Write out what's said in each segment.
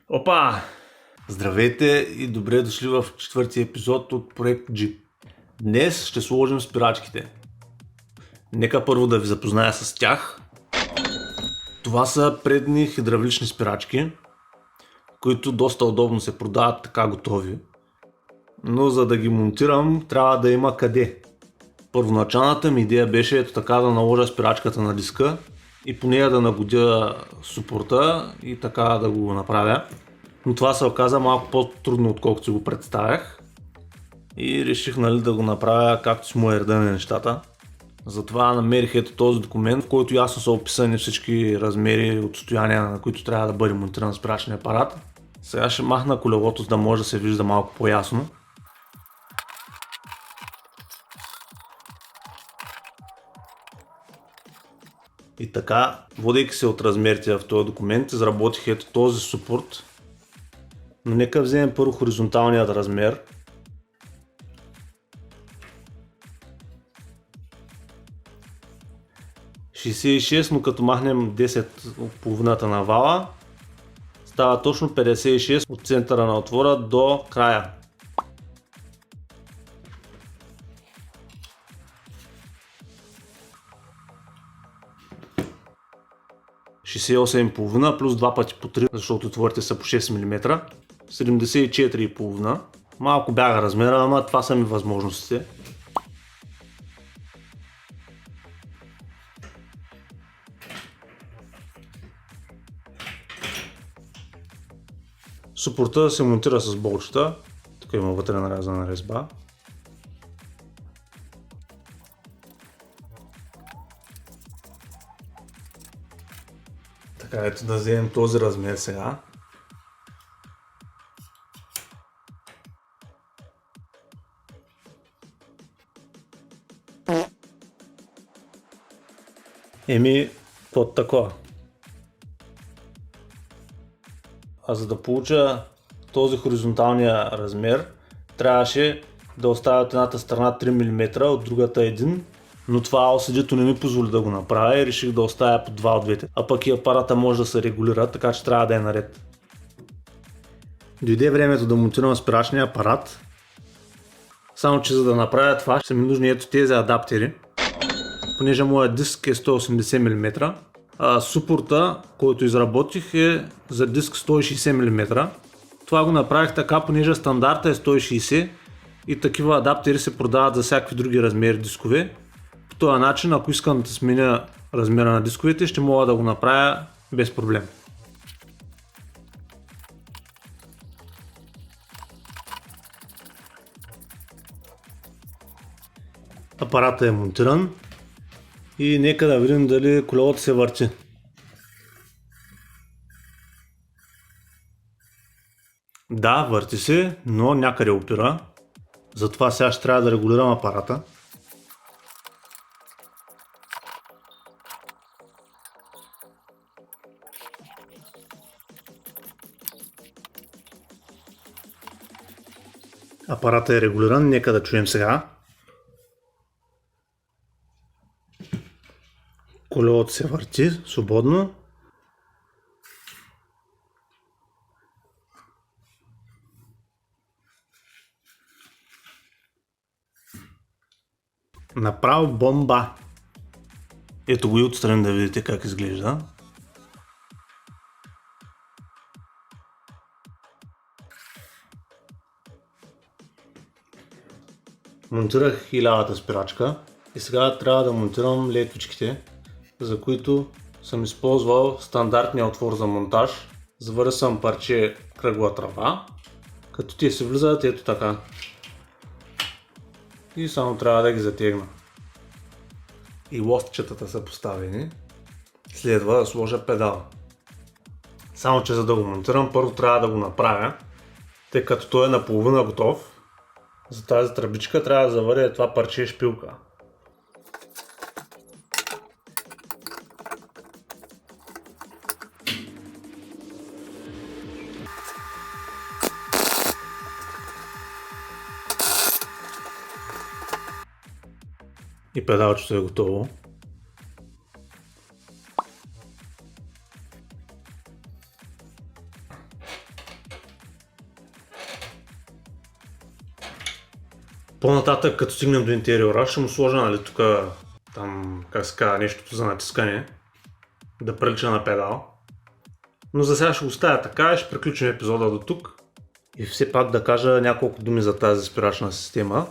Опа! Здравейте и добре дошли в четвърти епизод от проект G. Днес ще сложим спирачките. Нека първо да ви запозная с тях. Това са предни хидравлични спирачки, които доста удобно се продават така готови. Но за да ги монтирам, трябва да има къде. Първоначалната ми идея беше ето така да наложа спирачката на диска и по нея да нагодя супорта и така да го направя. Но това се оказа малко по-трудно, отколкото си го представях. И реших да го направя както с моя реда на нещата. Затова намерих ето този документ, в който ясно са описани всички размери, отстояния, на които трябва да бъде монтиран спирачния апарат. Сега ще махна колелото, за да може да се вижда малко по-ясно. И така, водейки се от размерите в този документ, изработих ето този супорт. Но нека вземем първо хоризонталният размер. – 66, но като махнем 10 от половината на вала, става точно 56 от центъра на отвора до края. – 68,5 плюс 2 пъти по 3, защото отворите са по 6 мм. 74,5. Малко бяга размера, ама това са ми възможностите. Супорта се монтира с болчета. Тук има вътре нарязана резба. Така, ето да вземем този размер сега. Под такова. А за да получа този хоризонталния размер, трябваше да оставя от едната страна 3 мм, от другата 1, но това LCD-то не ми позволи да го направя и реших да оставя по 2 от двете. А пък и апарата може да се регулира, така че трябва да е наред. Дойде времето да монтирам спирачния апарат, само че за да направя това ще са ми нужни ето тези адаптери. Понеже моят диск е 180 мм, а супорта, който изработих, е за диск 160 мм. Това го направих така, понеже стандарта е 160 и такива адаптери се продават за всякакви други размери дискове. По този начин, ако искам да сменя размера на дисковете, ще мога да го направя без проблем. Апаратът е монтиран и нека да видим дали колелото се върти. Да, върти се, но някъде опира. Затова сега ще трябва да регулирам апарата. Апаратът е регулиран, нека да чуем сега. Колелото се върти свободно. Направо бомба! Ето го и отстрани да видите как изглежда. Монтирах и лявата спирачка и сега трябва да монтирам летвичките, за които съм използвал стандартния отвор за монтаж. Завързал съм парче кръгла тръба, като те се влизат ето така. И само трябва да ги затегна. И лостчетата са поставени. Следва да сложа педала. Само че за да го монтирам, първо трябва да го направя, тъй като той е наполовина готов. За тази тръбичка трябва да заваря това парче шпилка. И педалчето е готово. По-нататък, като стигнем до интериора, ще му сложа, нали, тук, там, как се казва, нещото за натискане, да прилича на педал. Но за сега ще го оставя така и ще приключим епизода до тук. И все пак да кажа няколко думи за тази спирачна система,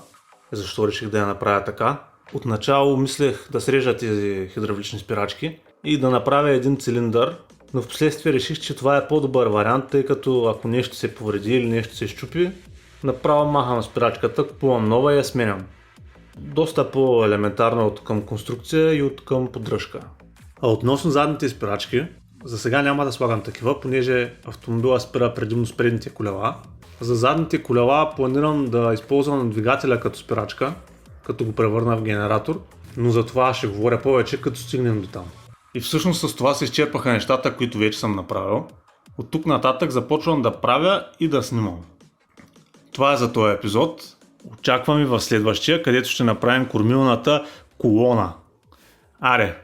защо реших да я направя така. Отначало мислех да срежа тези хидравлични спирачки и да направя един цилиндър, но в последствие реших, че това е по-добър вариант, тъй като ако нещо се повреди или нещо се щупи, направо махам спирачката, купувам нова и я сменям. Доста по-елементарно от към конструкция и от към поддръжка. А относно задните спирачки, за сега няма да слагам такива, понеже автомобила спира предимно с предните колела. За задните колела планирам да използвам двигателя като спирачка, като го превърна в генератор, но за това ще говоря повече, като стигнем до там. И всъщност с това се изчерпаха нещата, които вече съм направил. От тук нататък започвам да правя и да снимам. Това е за този епизод. Очаквам и в следващия, където ще направим кормилната колона. Аре!